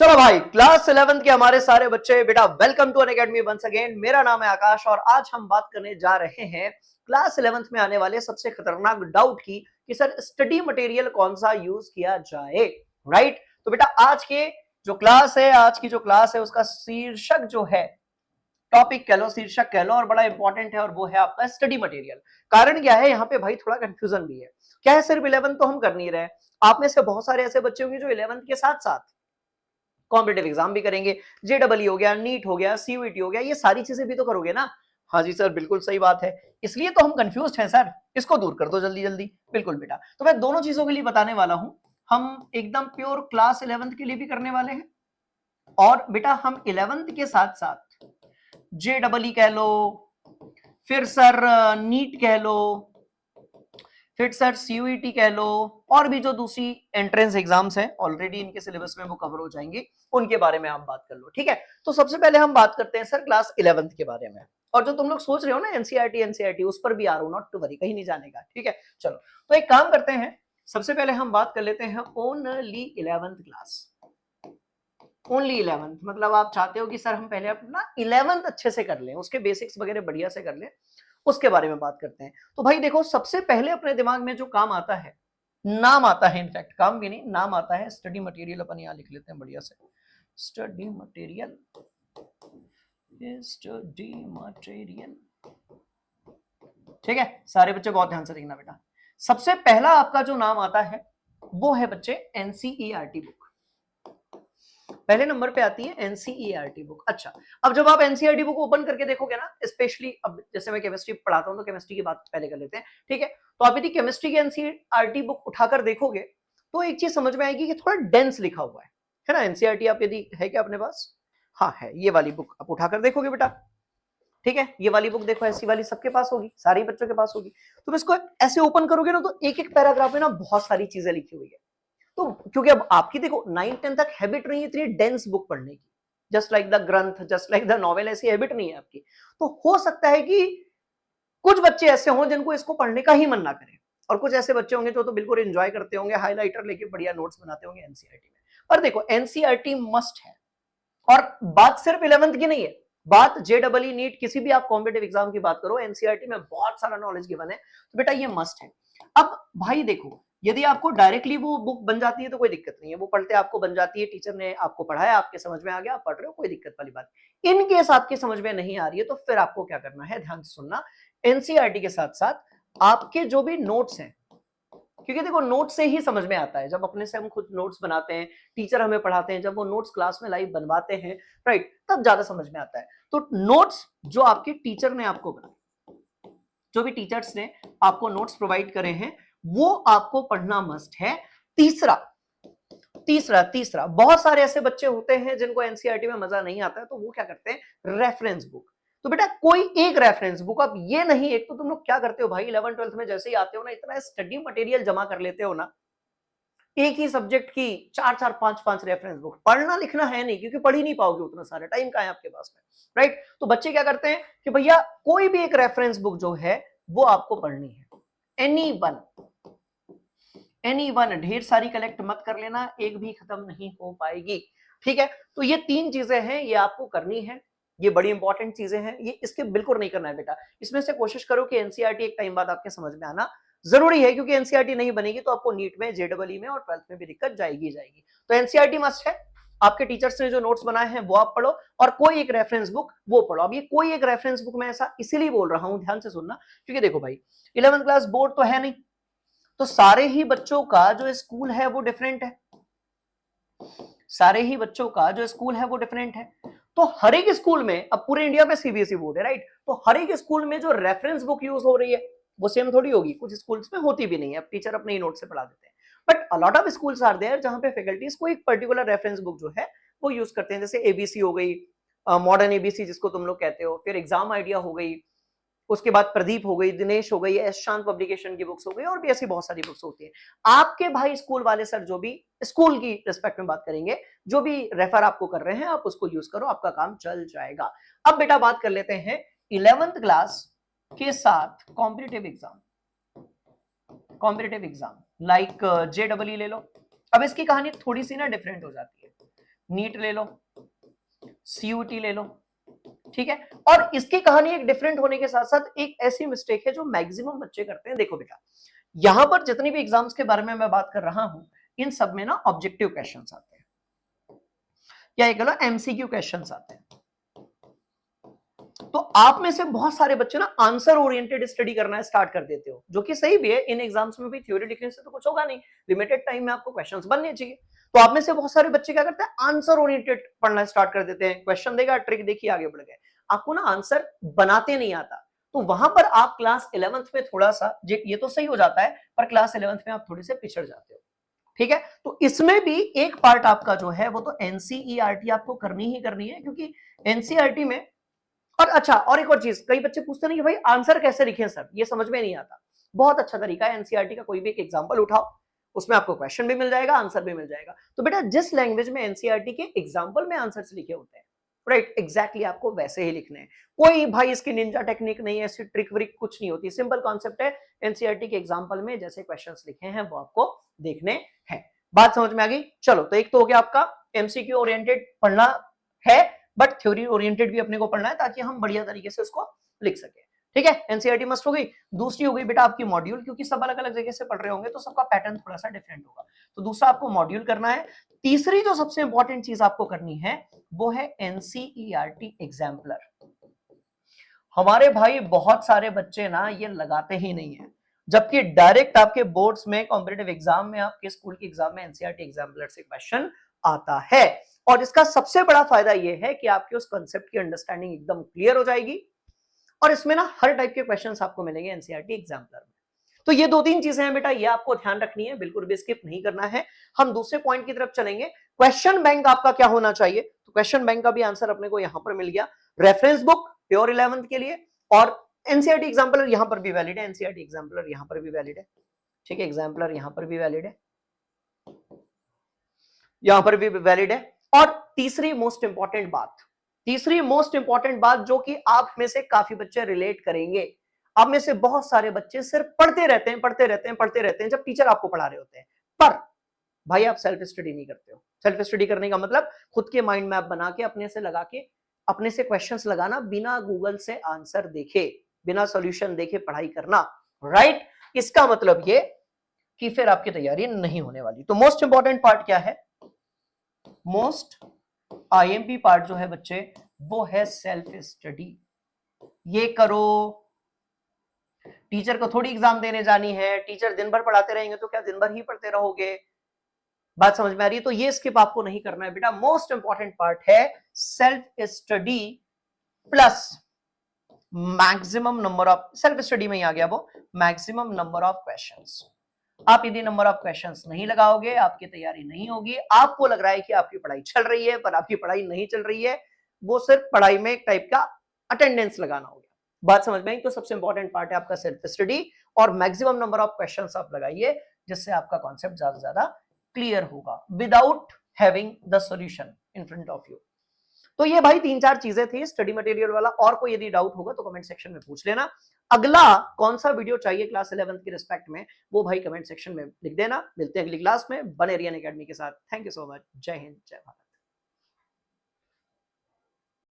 चलो भाई, class 11th के हमारे सारे बच्चे बेटा welcome to Unacademy once again. मेरा नाम है आकाश और आज हम बात करने जा रहे हैं क्लास 11th में आने वाले सबसे खतरनाक डाउट की कि सर स्टडी मटेरियल कौन सा यूज किया जाए। राइट, तो बेटा आज की जो क्लास है उसका शीर्षक जो है, टॉपिक कह लो, शीर्षक कह लो, और बड़ा इंपॉर्टेंट है और वो है आपका स्टडी मटेरियल। कारण क्या है यहाँ पे भाई, थोड़ा कंफ्यूजन भी है। क्या है, सिर्फ 11th तो हम कर नहीं रहे, आप में से बहुत सारे ऐसे बच्चे होंगे जो 11th के साथ साथ कॉम्पिटेटिव एग्जाम भी करेंगे, जेडबल हो गया, नीट हो गया, सीयूईटी हो गया, ये सारी चीजें भी तो करोगे ना। हाँ जी सर, बिल्कुल सही बात है, इसलिए तो हम कंफ्यूज हैं सर, इसको दूर कर दो जल्दी जल्दी। बिल्कुल बेटा, तो मैं दोनों चीजों के लिए बताने वाला हूं। हम एकदम प्योर क्लास 11th के लिए भी करने वाले हैं और बेटा हम 11th के साथ साथ जेडबल कह लो, फिर सर नीट कह लो, फिर सर सीयूईटी कह लो, और भी जो दूसरी एंट्रेंस एग्जाम्स हैं ऑलरेडी इनके सिलेबस में वो कवर हो जाएंगे, उनके बारे में आप बात कर लो। ठीक है, तो सबसे पहले हम बात करते हैं सर क्लास 11th के बारे में। और जो तुम लोग सोच रहे हो ना एनसीईआरटी उस पर भी आ रहा हूं, नॉट टू वरी, कहीं नहीं जाने का। ठीक है, चलो तो एक काम करते हैं, सबसे पहले हम बात कर लेते हैं only 11th class. Only 11th मतलब आप चाहते हो कि सर हम पहले अपना 11th अच्छे से कर लें, उसके बेसिक्स वगैरह बढ़िया से कर लें, उसके बारे में बात करते हैं। तो भाई देखो, सबसे पहले अपने दिमाग में जो काम आता है, नाम आता है, इनफैक्ट काम भी नहीं, नाम आता है स्टडी मटेरियल। अपन यहां लिख लेते हैं बढ़िया से, स्टडी मटेरियल, स्टडी मटेरियल। ठीक है, सारे बच्चे बहुत ध्यान से देखना बेटा। सबसे पहला आपका जो नाम आता है वो है बच्चे एनसीईआरटी बुक। पहले नंबर पे आती है एनसीईआरटी बुक। अच्छा, अब जब आप एनसीईआरटी बुक ओपन करके देखोगे ना, स्पेशली अब जैसे मैं केमिस्ट्री पढ़ाता हूं तो केमिस्ट्री की बात पहले कर लेते हैं। ठीक है, तो आप यदि केमिस्ट्री की एनसीईआरटी बुक उठाकर देखोगे तो एक चीज समझ में आएगी कि थोड़ा डेंस लिखा हुआ है ना। एनसीईआरटी आप यदि है क्या अपने पास? हाँ है, ये वाली बुक आप उठाकर देखोगे बेटा। ठीक है, ये वाली बुक देखो, ऐसी वाली सबके पास होगी, सारे बच्चों के पास होगी। तुम इसको ऐसे ओपन करोगे ना तो एक एक पैराग्राफ में ना बहुत सारी चीजें लिखी हुई है। तो क्योंकि अब आपकी देखो 9th-10th तक हैबिट नहीं है इतनी डेंस बुक पढ़ने की, जस्ट लाइक द ग्रंथ, जस्ट लाइक द नॉवेल, ऐसी हैबिट नहीं है आपकी। तो हो सकता है कि कुछ बच्चे ऐसे हों जिनको इसको पढ़ने का ही मन ना करे, और कुछ ऐसे बच्चे होंगे जो तो बिल्कुल एंजॉय करते होंगे, हाइलाइटर लेके बढ़िया नोट्स बनाते होंगे एनसीईआरटी में। पर देखो एनसीईआरटी मस्ट है, और बात सिर्फ 11th की नहीं है, बात जेडबल नीट किसी भी आप कॉम्पिटेटिव एग्जाम की बात करो, एनसीईआरटी में बहुत सारा नॉलेज गिवन है, तो बेटा ये मस्ट है। अब भाई देखो, यदि आपको डायरेक्टली वो बुक बन जाती है तो कोई दिक्कत नहीं है, वो पढ़ते आपको बन जाती है, टीचर ने आपको पढ़ाया, आपके समझ में आ गया, आप पढ़ रहे हो, कोई दिक्कत वाली बात। इन केस आपके समझ में नहीं आ रही है तो फिर आपको क्या करना है, ध्यान से सुनना। एनसीईआरटी के साथ साथ आपके जो भी नोट्स हैं, क्योंकि देखो नोट से ही समझ में आता है, जब अपने से हम खुद नोट्स बनाते हैं, टीचर हमें पढ़ाते हैं, जब वो नोट्स क्लास में लाइव बनवाते हैं, राइट, तब ज्यादा समझ में आता है। तो नोट्स जो आपके टीचर ने आपको बनाए, जो भी टीचर्स ने आपको नोट्स प्रोवाइड करे हैं, वो आपको पढ़ना मस्ट है। तीसरा तीसरा तीसरा बहुत सारे ऐसे बच्चे होते हैं जिनको एनसीईआरटी में मजा नहीं आता है, तो वो क्या करते हैं, रेफरेंस बुक। तो बेटा कोई एक रेफरेंस बुक, अब ये नहीं, एक तो तुम लोग क्या करते हो भाई, 11th-12th में जैसे ही आते हो ना, इतना स्टडी मटेरियल जमा कर लेते हो ना, एक ही सब्जेक्ट की 4-4 5-5 रेफरेंस बुक। पढ़ना लिखना है नहीं, क्योंकि पढ़ ही नहीं पाओगे, उतना सारा टाइम कहां है आपके पास में, राइट। तो बच्चे क्या करते हैं कि भैया कोई भी एक रेफरेंस बुक जो है वो आपको पढ़नी है, एनी वन, ढेर सारी कलेक्ट मत कर लेना, एक भी खत्म नहीं हो पाएगी। ठीक है, तो ये तीन चीजें हैं, ये आपको करनी है, ये बड़ी इंपॉर्टेंट चीजें हैं, ये इसके बिल्कुल नहीं करना है बेटा। इसमें से कोशिश करो कि एनसीईआरटी एक टाइम बाद आपके समझ में आना जरूरी है, क्योंकि एनसीईआरटी नहीं बनेगी तो आपको नीट में, जेडबल में और 12th में भी दिक्कत जाएगी जाएगी। तो एनसीईआरटी मस्ट है, आपके टीचर्स ने जो नोट्स बनाए हैं वो आप पढ़ो, और कोई एक रेफरेंस बुक वो पढ़ो। अब ये कोई एक रेफरेंस बुक मैं ऐसा इसीलिए बोल रहा हूं, ध्यान से सुनना, क्योंकि देखो भाई 11th क्लास बोर्ड तो है नहीं, तो सारे ही बच्चों का जो स्कूल है वो डिफरेंट है, सारे ही बच्चों का जो स्कूल है वो डिफरेंट है। तो हर एक स्कूल में, अब पूरे इंडिया में सीबीएसई बोर्ड है, राइट, तो हर एक स्कूल में जो रेफरेंस बुक यूज हो रही है वो सेम थोड़ी होगी, कुछ स्कूल्स में होती भी नहीं है, अब टीचर अपने ही नोट से पढ़ा देते हैं। But a lot of schools are there जहां पे फैकल्टीज को एक पर्टिकुलर रेफरेंस बुक जो है वो यूज करते हैं, जैसे एबीसी हो गई, मॉडर्न एबीसी जिसको तुम लोग कहते हो, फिर एग्जाम आइडिया हो गई, उसके बाद प्रदीप हो गई, दिनेश हो गई, एस शांत पब्लिकेशन की बुक्स हो गई, और भी ऐसी बहुत सारी बुक्स होती है। आपके भाई स्कूल वाले सर जो भी स्कूल की रिस्पेक्ट में बात करेंगे, जो भी रेफर आपको कर रहे हैं आप उसको यूज करो, आपका काम चल जाएगा। अब बेटा बात कर लेते हैं 11th क्लास के साथ competitive exam, competitive exam like जेडबल ले लो। अब इसकी कहानी थोड़ी सी ना डिफरेंट हो जाती है। नीट ले लो, सीयूटी ले लो, ठीक है। और इसकी कहानी एक डिफरेंट होने के साथ साथ एक ऐसी मिस्टेक है जो मैक्सिमम बच्चे करते हैं। देखो बेटा, यहां पर जितनी भी एग्जाम्स के बारे में मैं बात कर रहा हूं, इन सब में ना ऑब्जेक्टिव क्वेश्चंस आते हैं या ये कह लो एमसीक्यू क्वेश्चंस आते हैं। तो आप में से बहुत सारे बच्चे ना आंसर ओरिएंटेड स्टडी करना स्टार्ट कर देते हो, जो कि सही भी है। इन एग्जाम्स में भी थ्योरी लिखने से तो कुछ होगा नहीं, लिमिटेड टाइम में आपको क्वेश्चंस बनने चाहिए। तो आप में से बहुत सारे बच्चे क्या करते हैं, आंसर ओरिएंटेड पढ़ना स्टार्ट कर देते हैं। क्वेश्चन देगा, ट्रिक देखिए, आगे बढ़ गए। आपको ना आंसर बनाते नहीं आता, तो वहां पर आप क्लास 11th में थोड़ा सा, ये तो सही हो जाता है, पर क्लास 11th में आप थोड़े से पिछड़ जाते हो, ठीक है। तो इसमें भी एक पार्ट आपका जो है वो तो एनसीईआरटी आपको करनी ही करनी है, क्योंकि एनसीईआरटी में, और अच्छा, और एक और चीज, कई बच्चे पूछते नहीं कि भाई आंसर कैसे लिखें सर, ये समझ में नहीं आता। बहुत अच्छा तरीका है, एनसीईआरटी का कोई भी एक एग्जांपल उठाओ, उसमें आपको क्वेश्चन भी मिल जाएगा, आंसर भी मिल जाएगा। तो बेटा जिस लैंग्वेज में एनसीईआरटी के एग्जांपल में आंसर्स लिखे होते हैं, राइट, एग्जैक्टली आपको वैसे ही लिखने हैं। कोई भाई इसकी निंजा टेक्निक नहीं है, ऐसी ट्रिक व्रिक कुछ नहीं होती, सिंपल कॉन्सेप्ट है। एनसीईआरटी के एग्जांपल में जैसे क्वेश्चंस लिखे हैं वो आपको देखने हैं। बात समझ में आ गई? चलो, तो एक तो हो गया आपका एमसीक्यू ओरिएंटेड पढ़ना है, बट थ्योरी ओरिएंटेड भी अपने को पढ़ना है, ताकि हम बढ़िया तरीके से उसको लिख सके, ठीक है। एनसीईआरटी मस्ट हो गई। दूसरी हो गई बेटा आपकी मॉड्यूल, क्योंकि सब अलग अलग जगह से पढ़ रहे होंगे तो सबका पैटर्न थोड़ा सा डिफरेंट होगा, तो दूसरा आपको मॉड्यूल करना है। तीसरी जो सबसे इंपॉर्टेंट चीज आपको करनी है वो है एनसीईआरटी एग्जाम्पलर। हमारे भाई बहुत सारे बच्चे ना ये लगाते ही नहीं है, जबकि डायरेक्ट आपके बोर्ड्स में, कॉम्पिटिटिव एग्जाम में, आपके स्कूल के एग्जाम में एनसीईआरटी एग्जाम्पलर से क्वेश्चन आता है। और इसका सबसे बड़ा फायदा यह है कि आपके उस कॉन्सेप्ट की अंडरस्टैंडिंग एकदम क्लियर हो जाएगी, और इसमें ना हर टाइप के क्वेश्चंस आपको मिलेंगे एनसीईआरटी एग्जाम्पलर में। तो ये दो तीन चीजें हैं बेटा, ये आपको ध्यान रखनी है, बिल्कुल भी स्किप नहीं करना है। हम दूसरे पॉइंट की तरफ चलेंगे। क्वेश्चन बैंक आपका क्या होना चाहिए? तो क्वेश्चन बैंक का भी आंसर अपने को यहां पर मिल गया। रेफरेंस बुक प्योर 11th के लिए, और एनसीईआरटी एग्जाम्पलर यहां पर भी वैलिड है, एनसीईआरटी एग्जाम्पलर यहां पर भी वैलिड है, ठीक है, एग्जाम्पलर यहां पर भी वैलिड है, यहां पर भी वैलिड है। और तीसरी मोस्ट इंपॉर्टेंट बात जो कि आप में से काफी बच्चे रिलेट करेंगे, आप में से बहुत सारे बच्चे सिर्फ पढ़ते रहते हैं जब टीचर आपको पढ़ा रहे होते हैं, पर भाई आप सेल्फ स्टडी नहीं करते हो। सेल्फ स्टडी करने का मतलब खुद के माइंड मैप बना के, अपने से लगा के, अपने से क्वेश्चंस लगाना, बिना गूगल से आंसर देखे, बिना सॉल्यूशन देखे पढ़ाई करना, राइट। इसका मतलब ये कि फिर आपकी तैयारी नहीं होने वाली। तो मोस्ट इंपॉर्टेंट पार्ट क्या है? मोस्ट आईएमपी पार्ट जो है बच्चे, वो है सेल्फ स्टडी। ये करो, टीचर को थोड़ी एग्जाम देने जानी है, टीचर दिन भर पढ़ाते रहेंगे तो क्या दिन भर ही पढ़ते रहोगे? बात समझ में आ रही है? तो ये स्किप आपको नहीं करना है बेटा। मोस्ट इंपॉर्टेंट पार्ट है self study plus maximum number of, self study में ही आ गया वो, मैक्सिमम नंबर ऑफ क्वेश्चंस। आप यदि नंबर ऑफ क्वेश्चंस नहीं लगाओगे, आपकी तैयारी नहीं होगी। आपको लग रहा है कि आपकी पढ़ाई चल रही है, पर आपकी पढ़ाई नहीं चल रही है, वो सिर्फ पढ़ाई में एक टाइप का अटेंडेंस लगाना हो गया। बात समझ में आई? तो सबसे इंपॉर्टेंट पार्ट है आपका सेल्फ स्टडी, और मैक्सिमम नंबर ऑफ क्वेश्चंस आप लगाइए, जिससे आपका कॉन्सेप्ट ज्यादा से ज्यादा क्लियर होगा, without having the solution in front of you. तो ये भाई 3-4 चीजें थी स्टडी मटेरियल वाला। और कोई यदि डाउट होगा तो कमेंट सेक्शन में पूछ लेना। अगला कौन सा वीडियो चाहिए क्लास 11th की रिस्पेक्ट में, वो भाई कमेंट सेक्शन में लिख देना। मिलते हैं अगली क्लास में, बने रहिए अकेडमी के साथ। Thank you so much. जय हिंद, जय भारत।